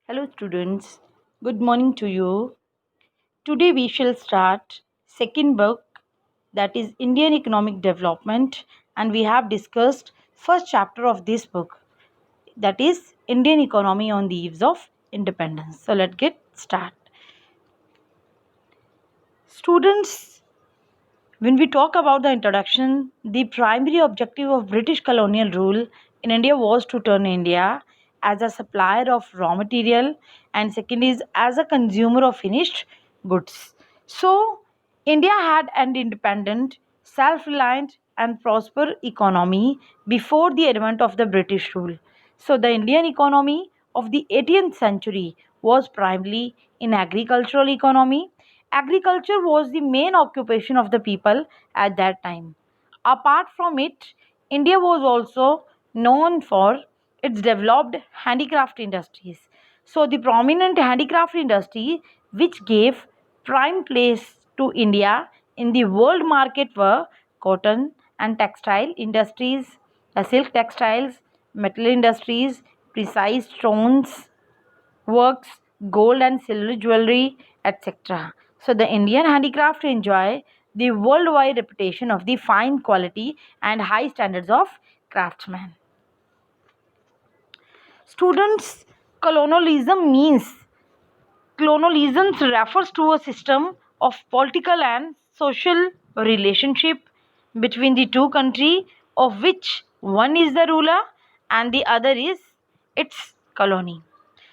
Hello students, good morning to you. Today we shall start second book, that is Indian Economic Development, and we have discussed first chapter of this book, that is Indian Economy on the Eves of Independence. So let's get start. Students, when we talk about the introduction, the primary objective of British colonial rule in India was to turn India as a supplier of raw material, and second is as a consumer of finished goods. So, India had an independent, self reliant, and prosperous economy before the advent of the British rule. So, the Indian economy of the 18th century was primarily in agricultural economy. Agriculture was the main occupation of the people at that time. Apart from it, India was also known for its developed handicraft industries. So, the prominent handicraft industry which gave prime place to India in the world market were cotton and textile industries, silk textiles, metal industries, precise stones, works, gold and silver jewelry, etc. So the Indian handicraft enjoy the worldwide reputation of the fine quality and high standards of craftsmen. Students, colonialism means colonialism refers to a system of political and social relationship between the two countries, of which one is the ruler and the other is its colony.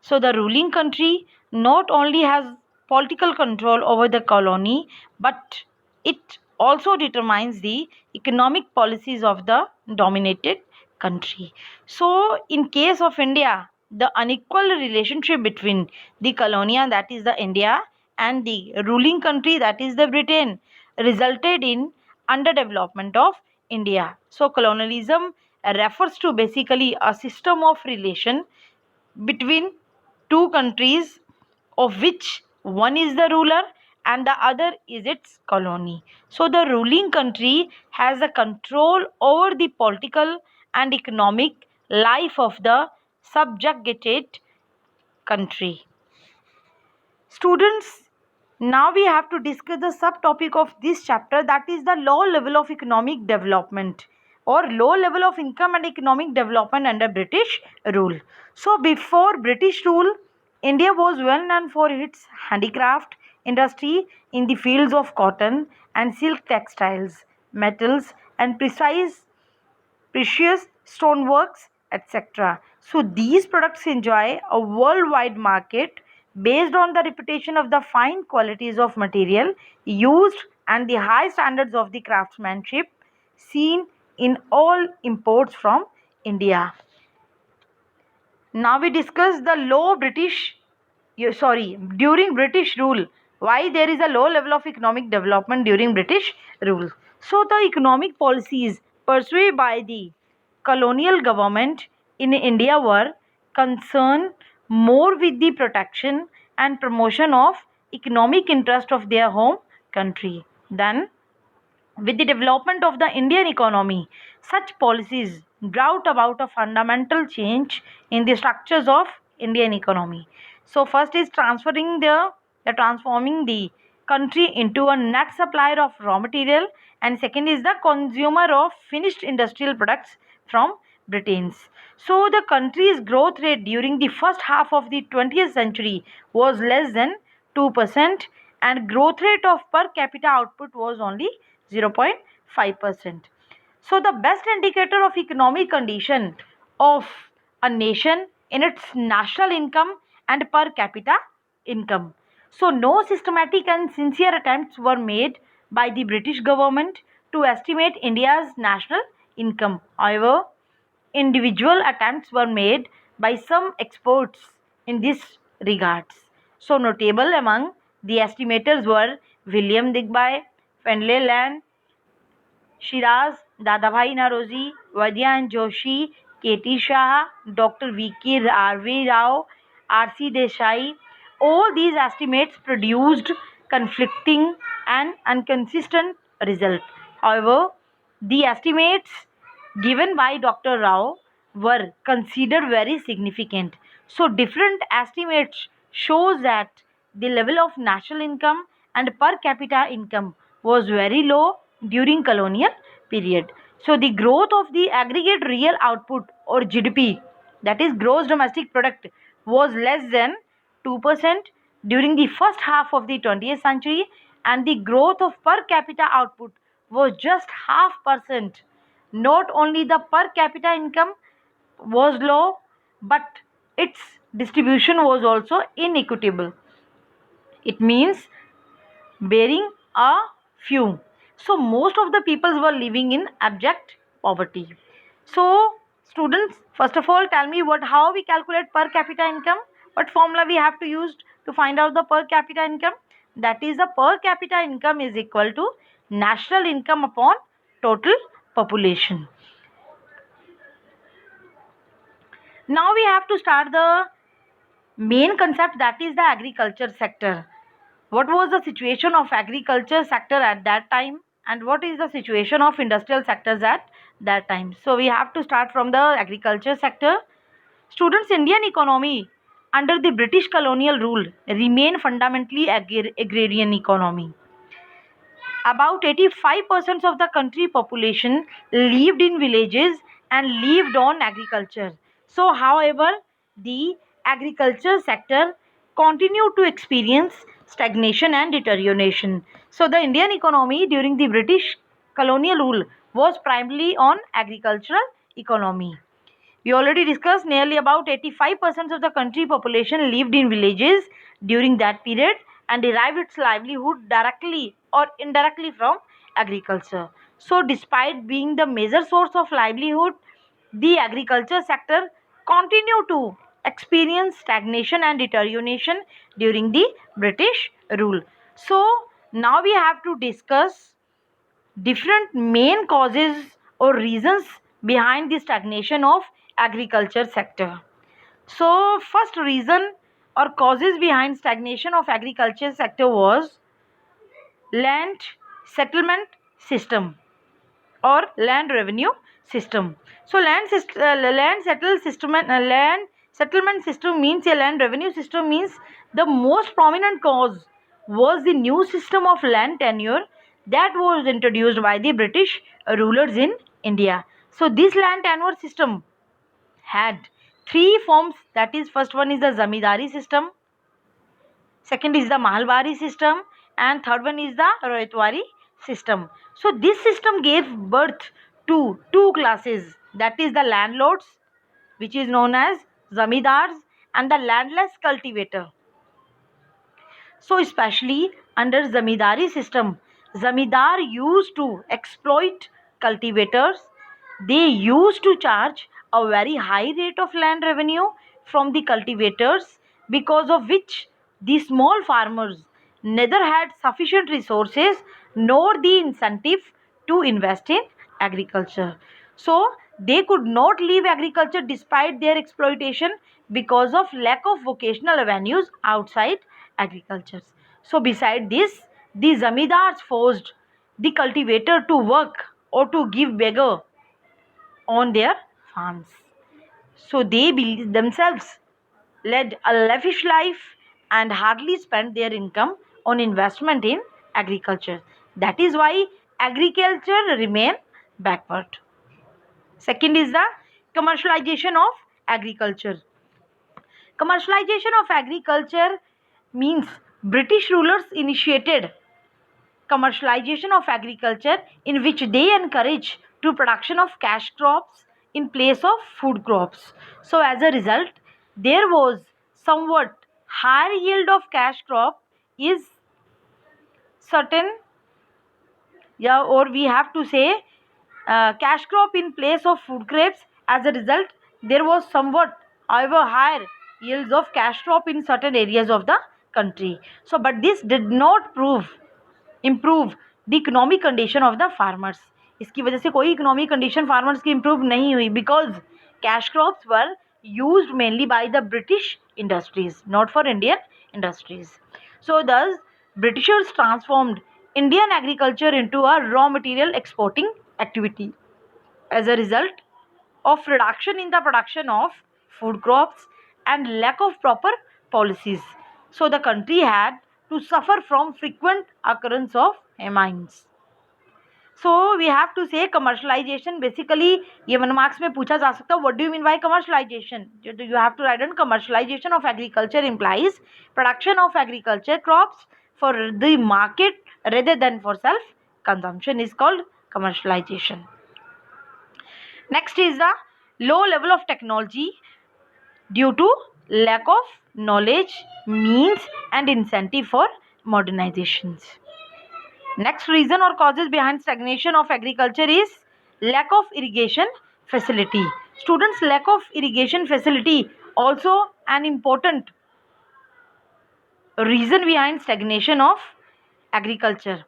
So the ruling country not only has political control over the colony, but it also determines the economic policies of the dominated country. So in case of India, the unequal relationship between the colonia, that is the India, and the ruling country, that is the Britain, resulted in underdevelopment of India. So colonialism refers to basically a system of relation between two countries, of which one is the ruler and the other is its colony. So the ruling country has a control over the political and economic life of the subjugated country. Students, now we have to discuss the subtopic of this chapter, that is the low level of economic development or low level of income and economic development under British rule. So before British rule, India was well known for its handicraft industry in the fields of cotton and silk textiles, metals and precious stoneworks, etc. So these products enjoy a worldwide market based on the reputation of the fine qualities of material used and the high standards of the craftsmanship seen in all imports from India. Now we discuss the during British rule, why there is a low level of economic development during British rule. So the economic policies pursued by the colonial government in India were concerned more with the protection and promotion of economic interest of their home country than with the development of the Indian economy. Such policies brought about a fundamental change in the structures of Indian economy. So first is transforming the country into a net supplier of raw material, and second is the consumer of finished industrial products from Britain's. So the country's growth rate during the first half of the 20th century was less than 2%, and growth rate of per capita output was only 0.5%. So the best indicator of economic condition of a nation in its national income and per capita income. So no systematic and sincere attempts were made by the British government to estimate India's national income. However, individual attempts were made by some experts in this regards. So notable among the estimators were William Digby, Fenley Land, Shiraz, Dadabhai Naroji, Vadyan Joshi, K.T. Shah, Dr. V.K. R.V. Rao, R.C. Desai. All these estimates produced conflicting and inconsistent results. However, the estimates given by Dr. Rao were considered very significant. So different estimates shows that the level of national income and per capita income was very low during colonial period. So the growth of the aggregate real output or GDP, that is gross domestic product, was less than 2% during the first half of the 20th century, and the growth of per capita output was just half percent. Not only the per capita income was low, but its distribution was also inequitable. It means bearing a few. So most of the peoples were living in abject poverty. So students, first of all, tell me how we calculate per capita income. What formula we have to use to find out the per capita income? That is, the per capita income is equal to national income upon total population. Now we have to start the main concept, that is the agriculture sector. What was the situation of agriculture sector at that time, and what is the situation of industrial sectors at that time? So we have to start from the agriculture sector. Students, Indian economy under the British colonial rule remain fundamentally agrarian economy. About 85% of the country population lived in villages and lived on agriculture. So, however, the agriculture sector continued to experience stagnation and deterioration. So, the Indian economy during the British colonial rule was primarily on agricultural economy. We already discussed nearly about 85% of the country population lived in villages during that period and derived its livelihood directly or indirectly from agriculture. So despite being the major source of livelihood, the agriculture sector continued to experience stagnation and deterioration during the British rule. So now we have to discuss different main causes or reasons behind the stagnation of agriculture sector. So first reason or causes behind stagnation of agriculture sector was land settlement system or land revenue system. So land settlement system means, a land revenue system means, the most prominent cause was the new system of land tenure that was introduced by the British rulers in India. So this land tenure system had three forms, that is, first one is the zamindari system, second is the Mahalwari system, and third one is the Royatwari system. So this system gave birth to two classes, that is the landlords, which is known as zamindars, and the landless cultivator. So especially under zamindari system, zamindar used to exploit cultivators. They used to charge a very high rate of land revenue from the cultivators, because of which the small farmers neither had sufficient resources nor the incentive to invest in agriculture. So they could not leave agriculture despite their exploitation because of lack of vocational avenues outside agriculture. So beside this, the zamindars forced the cultivator to work or to give beggar on their farms. So they themselves led a lavish life and hardly spent their income on investment in agriculture. That is why agriculture remained backward. Second is the commercialization of agriculture. Commercialization of agriculture means British rulers initiated commercialization of agriculture, in which they encourage to production of cash crops in place of food crops. So as a result, there was somewhat higher yield of cash crop is certain, yeah, or we have to say cash crop in place of food crops. As a result, there was somewhat, however, higher yields of cash crop in certain areas of the country. So but this did not improve the economic condition of the farmers. इसकी वजह से कोई economic condition farmers की improve नहीं हुई, because cash crops were used mainly by the British industries, not for Indian industries. So thus Britishers transformed Indian agriculture into a raw material exporting activity. As a result of reduction in the production of food crops and lack of proper policies. So the country had to suffer from frequent occurrence of famines. So we have to say commercialization. Basically ये 1 marks में पूछा जा सकता है, what do you mean by commercialization? You have to write down commercialization of agriculture implies production of agriculture crops for the market rather than for self consumption is called commercialization. Next is the low level of technology due to lack of knowledge, means and incentive for modernizations. Next reason or causes behind stagnation of agriculture is lack of irrigation facility. Students, lack of irrigation facility also an important reason behind stagnation of agriculture,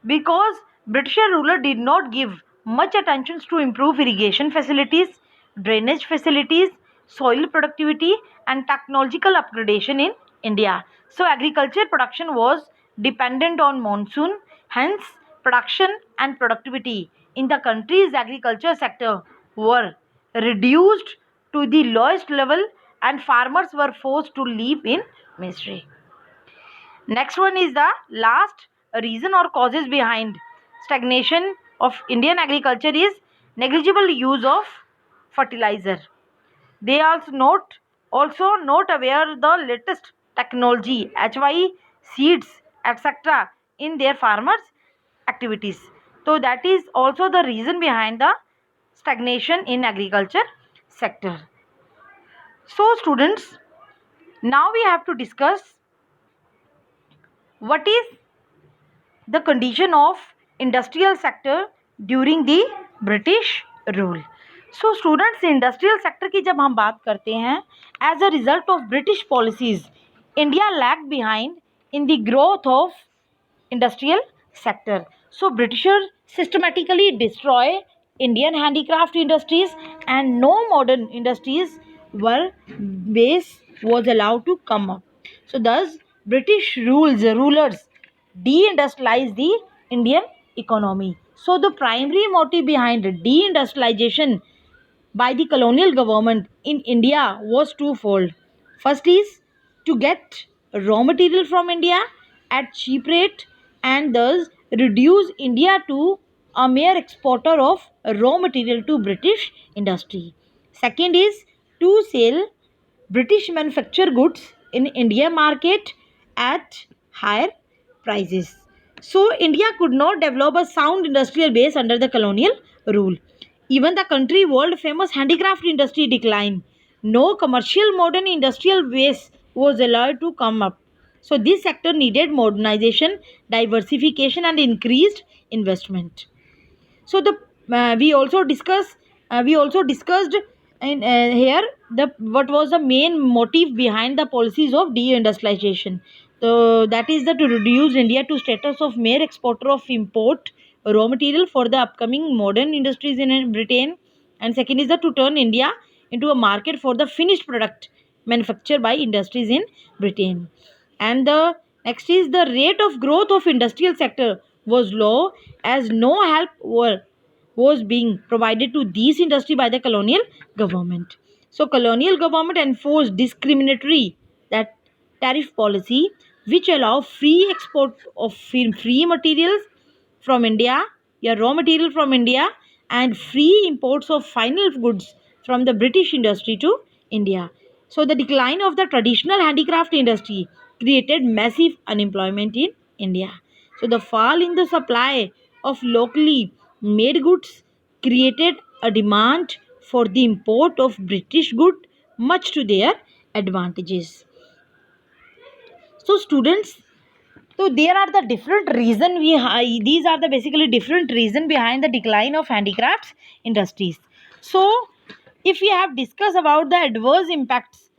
because British ruler did not give much attention to improve irrigation facilities, drainage facilities, soil productivity and technological upgradation in India. So agriculture production was dependent on monsoon, hence production and productivity in the country's agriculture sector were reduced to the lowest level and farmers were forced to live in misery. Next one is the last reason or causes behind stagnation of Indian agriculture is negligible use of fertilizer. They also not aware the latest technology, HY seeds, etc. in their farmers' activities. So that is also the reason behind the stagnation in agriculture sector. So students, now we have to discuss what is the condition of industrial sector during the British rule. So students, industrial sector की जब हम बात करते हैं, as a result of British policies India lag behind in the growth of industrial sector. So Britishers systematically destroy Indian handicraft industries and no modern industries was allowed to come up. So thus British rulers deindustrialized the Indian economy. So the primary motive behind deindustrialization by the colonial government in India was twofold. First is to get raw material from India at cheap rate and thus reduce India to a mere exporter of raw material to British industry. Second is to sell British manufactured goods in India market at higher prices. So India could not develop a sound industrial base under the colonial rule. Even the country world famous handicraft industry declined. No commercial modern industrial base was allowed to come up. So this sector needed modernization, diversification and increased investment. So the we also discussed in here the what was the main motive behind the policies of deindustrialization. So that is to reduce India to status of mere exporter of import raw material for the upcoming modern industries in Britain, and second is to turn India into a market for the finished product manufactured by industries in Britain. And the next is the rate of growth of industrial sector was low as no help was being provided to these industry by the colonial government. So colonial government enforced discriminatory that tariff policy which allow free export of free materials from India, raw material from India and free imports of final goods from the British industry to India. So the decline of the traditional handicraft industry created massive unemployment in India. So the fall in the supply of locally made goods created a demand for the import of British goods, much to their advantages. So students, so there are the different reason these are the basically different reason behind the decline of handicrafts industries. So if we have discussed about the adverse impacts,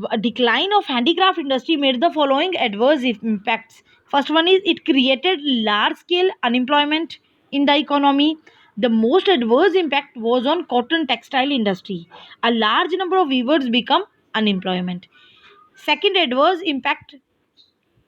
a decline of handicraft industry made the following adverse impacts. First one is it created large scale unemployment in the economy. The most adverse impact was on cotton textile industry. A large number of weavers become unemployment. Second adverse impact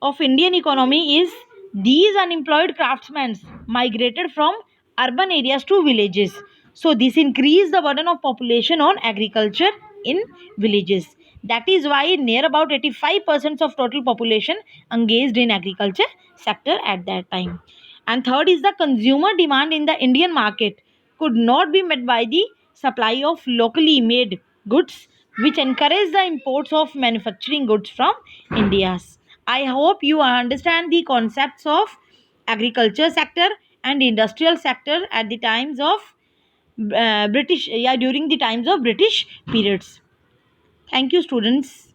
of Indian economy is these unemployed craftsmen migrated from urban areas to villages. So this increased the burden of population on agriculture in villages. That is why near about 85% of total population engaged in agriculture sector at that time. And third is the consumer demand in the Indian market could not be met by the supply of locally made goods, which encourage the imports of manufacturing goods from India. I hope you understand the concepts of agriculture sector and industrial sector at the times of British, yeah, during the times of British periods. Thank you, students.